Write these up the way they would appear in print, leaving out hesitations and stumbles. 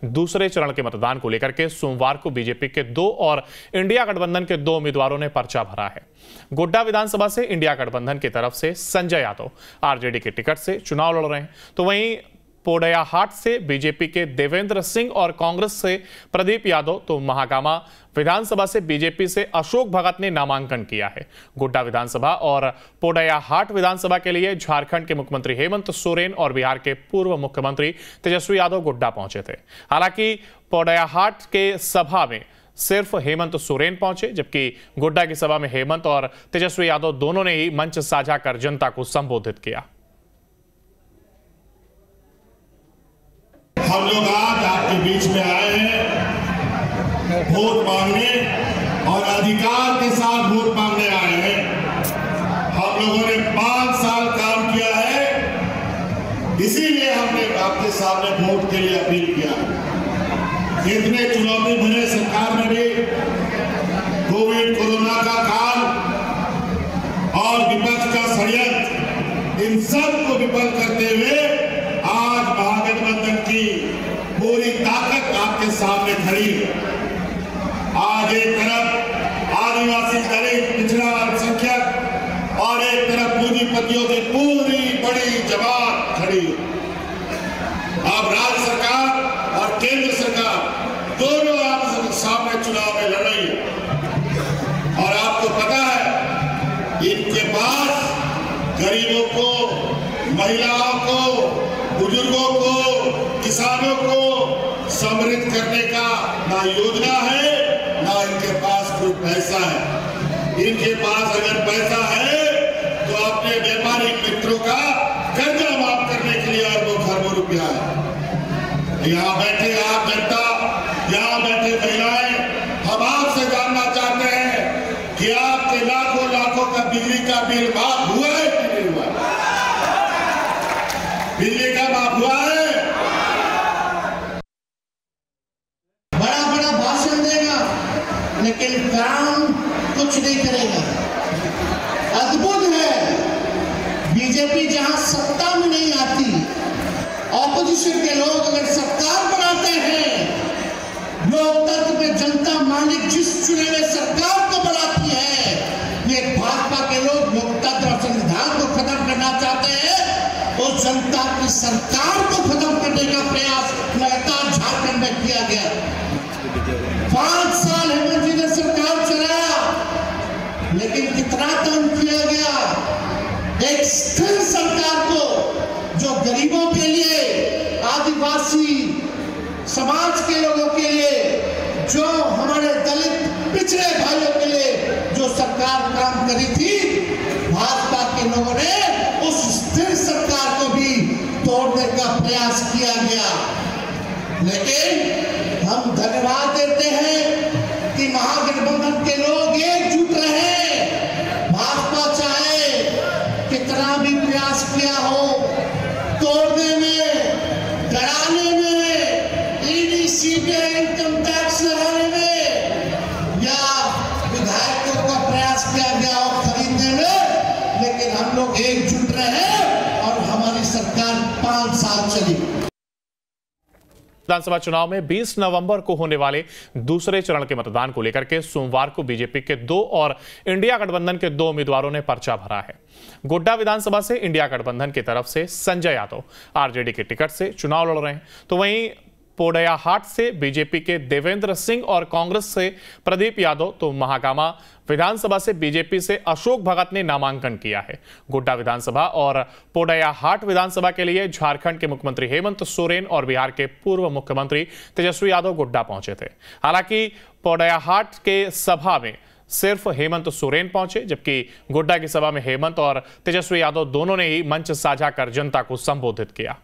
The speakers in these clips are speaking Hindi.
दूसरे चरण के मतदान को लेकर के सोमवार को बीजेपी के 2 और इंडिया गठबंधन के 2 उम्मीदवारों ने पर्चा भरा है। गोड्डा विधानसभा से इंडिया गठबंधन की तरफ से संजय यादव आरजेडी के टिकट से चुनाव लड़ रहे हैं, तो वहीं पोडैयाहाट से बीजेपी के देवेंद्र सिंह और कांग्रेस से प्रदीप यादव, तो महागामा विधानसभा से बीजेपी से अशोक भगत ने नामांकन किया है। गोड्डा विधानसभा और पोडैयाहाट विधानसभा के लिए झारखंड के मुख्यमंत्री हेमंत सोरेन और बिहार के पूर्व मुख्यमंत्री तेजस्वी यादव गोड्डा पहुंचे थे। हालांकि पोडैयाहाट के सभा में सिर्फ हेमंत सोरेन पहुंचे, जबकि गोड्डा की सभा में हेमंत और तेजस्वी यादव दोनों ने ही मंच साझा कर जनता को संबोधित किया। हम लोग आज आपके बीच में आए हैं वोट मांगने और अधिकार के साथ वोट मांगने आए हैं। हम लोगों ने 5 साल काम किया है, इसीलिए हमने आपके सामने वोट के लिए अपील किया। इतने चुनौती भरे सरकार में भी कोविड कोरोना का काल और विपक्ष का षड्यंत्र, इन सब को विफल करते हुए आज महागठबंधन की पूरी ताकत आपके सामने खड़ी है। आज एक तरफ आदिवासी, दलित, पिछड़ा, अल्पसंख्यक और एक तरफ पूंजीपतियों की पूरी बड़ी जमात खड़ी है। अब राज्य सरकार और केंद्र सरकार दोनों आपके सामने चुनाव में लड़ रही है और आपको पता है इनके पास गरीबों को, महिलाओं को, बुजुर्गों को, किसानों को समृद्ध करने का ना योजना है, ना इनके पास कोई पैसा है। इनके पास अगर पैसा है तो अपने व्यापारिक मित्रों का कर्जा माफ करने के लिए अरबों रुपया है। यहाँ बैठे आप जनता, यहाँ बैठे महिलाएं, हम आपसे जानना चाहते हैं कि आपके लाखों लाखों का बिजली का बिल माफ हुआ है कि नहीं हुआ? बिजली का माफ हुआ है? बड़ा बड़ा भाषण देगा लेकिन काम कुछ नहीं करेगा। अद्भुत है, बीजेपी जहां सत्ता में नहीं आती, ऑपोजिशन के लोग अगर सरकार बनाते हैं, लोकतंत्र में जनता मालिक जिस चुने हुए सरकार को बनाती है, ये भाजपा के लोग लोकतंत्र और संविधान को खत्म करना चाहते हैं। उस जनता की सरकार को खत्म करने का प्रयास लगातार झारखंड में किया गया। 5 साल हेमंत जी ने सरकार चलाया, लेकिन कितना काम किया गया? एक स्थिर सरकार को जो गरीबों के लिए, आदिवासी समाज के लोगों के लिए, जो हमारे दलित पिछड़े भाइयों के लिए जो सरकार काम करी थी, भाजपा के लोगों ने उस स्थिर सरकार को भी तोड़ने का प्रयास किया गया। लेकिन हम धन्यवाद देते हैं कि महागठबंधन के लोग एकजुट रहे। भाजपा चाहे कितना भी प्रयास किया हो, तोड़ने में, डराने में, ईडी, सीबीआई, इनकम टैक्स लगाने में या विधायकों का प्रयास किया गया और खरीदने में, लेकिन हम लोग एकजुट रहे और हमारी सरकार 5 साल चली। विधानसभा चुनाव में 20 नवंबर को होने वाले दूसरे चरण के मतदान को लेकर के सोमवार को बीजेपी के 2 और इंडिया गठबंधन के 2 उम्मीदवारों ने पर्चा भरा है। गोड्डा विधानसभा से इंडिया गठबंधन की तरफ से संजय यादव आरजेडी के टिकट से चुनाव लड़ रहे हैं, तो वहीं पोडैयाहाट से बीजेपी के देवेंद्र सिंह और कांग्रेस से प्रदीप यादव, तो महागामा विधानसभा से बीजेपी से अशोक भगत ने नामांकन किया है। गोड्डा विधानसभा और पोडैयाहाट विधानसभा के लिए झारखंड के मुख्यमंत्री हेमंत सोरेन और बिहार के पूर्व मुख्यमंत्री तेजस्वी यादव गोड्डा पहुंचे थे। हालांकि पोडैयाहाट के सभा में सिर्फ हेमंत सोरेन पहुंचे, जबकि गोड्डा की सभा में हेमंत और तेजस्वी यादव दोनों ने ही मंच साझा कर जनता को संबोधित किया।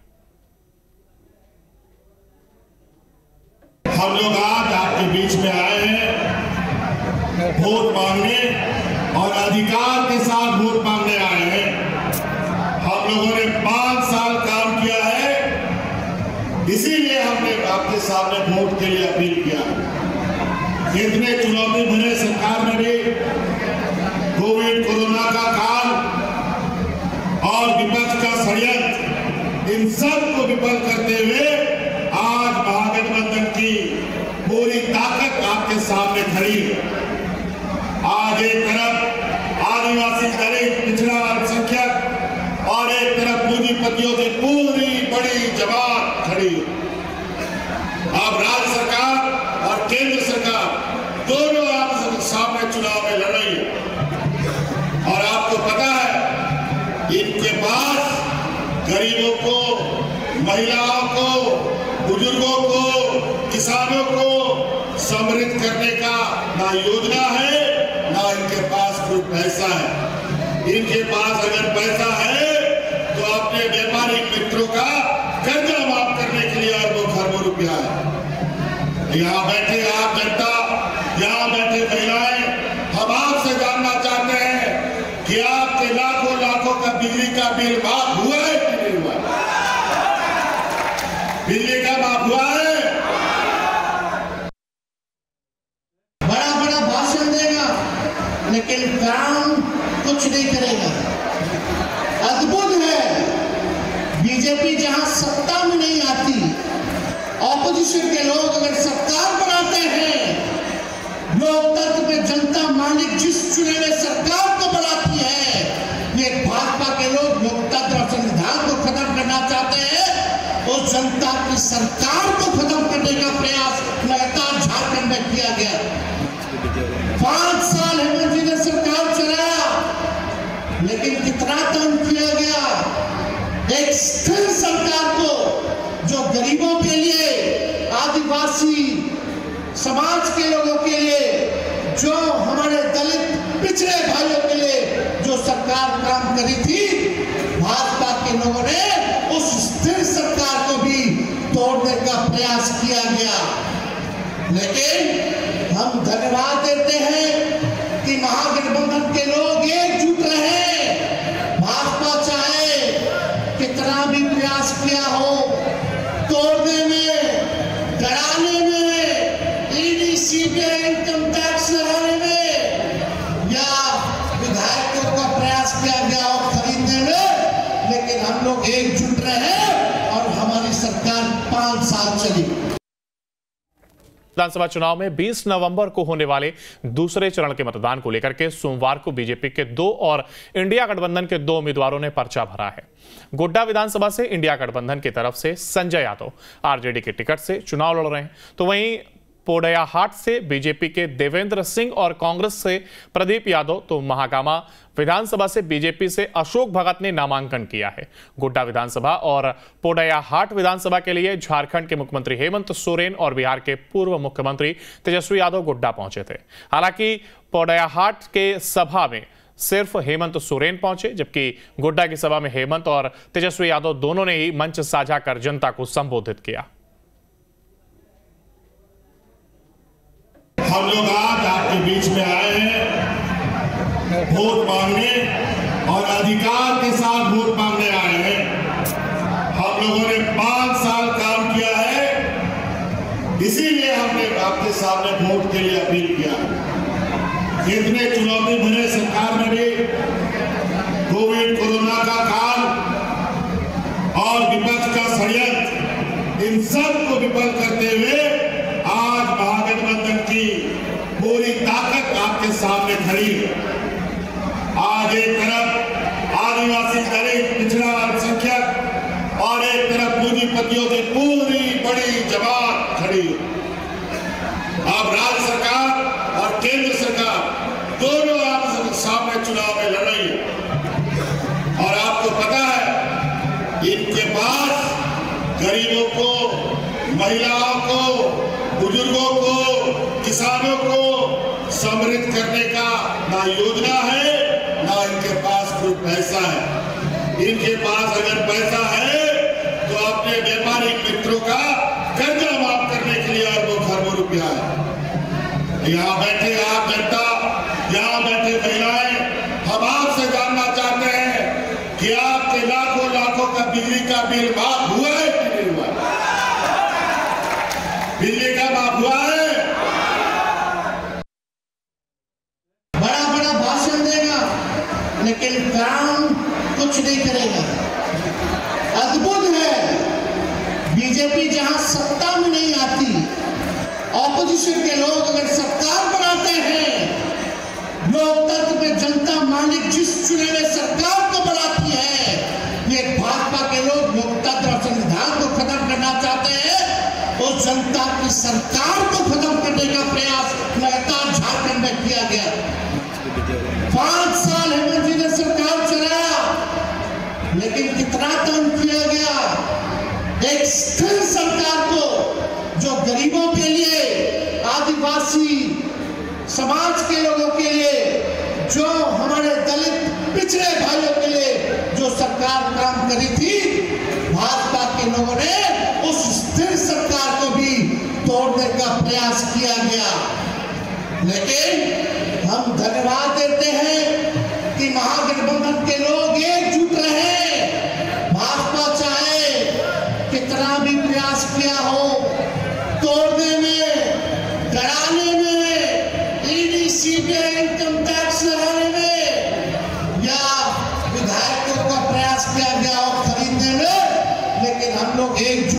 हम लोग आज आपके बीच में आए हैं वोट मांगने और अधिकार के साथ वोट मांगने आए हैं। हम लोगों ने 5 साल काम किया है, इसीलिए हमने आपके सामने वोट के लिए अपील किया। इतने चुनौती भरे सरकार में भी कोविड कोरोना का काल और विपक्ष का षड्यंत्र, इन सब को विफल करते हुए आज महागठबंधन सामने खड़ी है। आज एक तरफ आदिवासी, दलित, पिछड़ा, अल्पसंख्यक और एक तरफ पूंजीपतियों की पूरी बड़ी जमात खड़ी है। अब राज्य सरकार और केंद्र सरकार दोनों आप सामने चुनाव में लड़ रही है और आपको पता है इनके पास गरीबों को, महिलाओं को, बुजुर्गों को, किसानों को समृद्ध करने का ना योजना है, ना इनके पास कोई पैसा है। इनके पास अगर पैसा है तो अपने व्यापारिक मित्रों का कर्जा माफ करने के लिए अरबों रुपया है। यहाँ बैठे आप जनता, यहाँ बैठे महिलाएं, हम आपसे जानना चाहते हैं कि आपके लाखों लाखों का बिजली का बिल माफ हुआ है कि नहीं हुआ? बिजली का माफ हुआ है? बड़ा बड़ा भाषण देगा लेकिन काम कुछ नहीं करेगा। अद्भुत है, बीजेपी जहां सत्ता में नहीं आती, ऑपोजिशन के लोग अगर सरकार बनाते हैं, लोकतंत्र में जनता मालिक जिस चुने हुए सरकार को बनाती है, ये भाजपा के लोग लोकतंत्र और संविधान को खत्म करना चाहते हैं। उस जनता की सरकार को खत्म करने का प्रयास लगातार झारखंड में किया गया। 5 साल हेमंत जी ने सरकार चलाया, लेकिन कितना काम किया गया। एक स्थिर सरकार को जो गरीबों के लिए, आदिवासी समाज के लोगों के लिए, जो हमारे दलित पिछड़े भाइयों के लिए जो सरकार काम करी थी, भाजपा के लोगों ने उस स्थिर सरकार को भी तोड़ने का प्रयास किया गया। लेकिन हम धन्यवाद देते हैं कि महागठबंधन के लोग एकजुट रहे। भाजपा चाहे कितना भी प्रयास किया हो तोड़ने में, डराने में, ईडी, सीबीआई, इनकम टैक्स लगाने में, या विधायकों का प्रयास किया गया और खरीदने में, लेकिन हम लोग एकजुट रहे और हमारी सरकार 5 साल चली। विधानसभा चुनाव में 20 नवंबर को होने वाले दूसरे चरण के मतदान को लेकर के सोमवार को बीजेपी के 2 और इंडिया गठबंधन के 2 उम्मीदवारों ने पर्चा भरा है। गोड्डा विधानसभा से इंडिया गठबंधन की तरफ से संजय यादव आरजेडी के टिकट से चुनाव लड़ रहे हैं, तो वहीं पोडैयाहाट से बीजेपी के देवेंद्र सिंह और कांग्रेस से प्रदीप यादव, तो महागामा विधानसभा से बीजेपी से अशोक भगत ने नामांकन किया है। गोड्डा विधानसभा और पोडैयाहाट विधानसभा के लिए झारखंड के मुख्यमंत्री हेमंत सोरेन और बिहार के पूर्व मुख्यमंत्री तेजस्वी यादव गोड्डा पहुंचे थे। हालांकि पोडैयाहाट के सभा में सिर्फ हेमंत सोरेन पहुंचे, जबकि गोड्डा की सभा में हेमंत और तेजस्वी यादव दोनों ने ही मंच साझा कर जनता को संबोधित किया। हम लोग आज आपके बीच में आए हैं वोट मांगने और अधिकार के साथ वोट मांगने आए हैं। हम लोगों ने 5 साल काम किया है, इसीलिए हमने आपके सामने वोट के लिए अपील किया। इतने चुनौती भरे सरकार में भी कोविड, कोरोना का काल और विपक्ष का षड्यंत्र, इन सब को विफल करते हुए आज महागठबंधन की पूरी ताकत आपके सामने खड़ी है। आज एक तरफ आदिवासी, दलित, पिछड़ा, अल्पसंख्यक और एक तरफ पूंजीपतियों की पूरी बड़ी जमात खड़ी है। अब राज्य सरकार और केंद्र सरकार दोनों आप सामने चुनाव में लड़ रही है और आपको पता है इनके पास गरीबों को, महिलाओं को, बुजुर्गों को, किसानों को समृद्ध करने का ना योजना है, ना इनके पास कोई पैसा है। इनके पास अगर पैसा है तो अपने व्यापारिक मित्रों का कर्जा माफ करने के लिए अरबों रुपया है। यहाँ बैठे आप जनता, यहाँ बैठे महिलाएं, हम आपसे जानना चाहते हैं कि आपके लाखों लाखों का बिजली का बिल माफ हुआ है कि नहीं हुआ? बिजली का माफ हुआ है? बड़ा बड़ा भाषण देगा लेकिन काम कुछ नहीं करेगा। अद्भुत है, बीजेपी जहां सत्ता में नहीं आती, ऑपोजिशन के लोग अगर सत्ता जनता की सरकार को खत्म करने का प्रयास लगातार झारखंड में किया गया। 5 साल हेमंत जी ने सरकार चलाया, लेकिन कितना काम किया गया। एक स्थिर सरकार को जो गरीबों के लिए, आदिवासी समाज के लोगों के लिए, जो हमारे दलित पिछड़े भाइयों के लिए जो सरकार काम करी थी, भाजपा के लोगों ने उस स्थिर सरकार को भी तोड़ने का प्रयास किया गया। लेकिन हम धन्यवाद देते हैं कि महागठबंधन के लोग एकजुट रहे। भाजपा चाहे कितना भी प्रयास किया हो तोड़ने में, डराने में, ईडी सीबीआई इनकम टैक्स लगाने में, या विधायकों का प्रयास किया गया और खरीदने में, लेकिन हम लोग एकजुट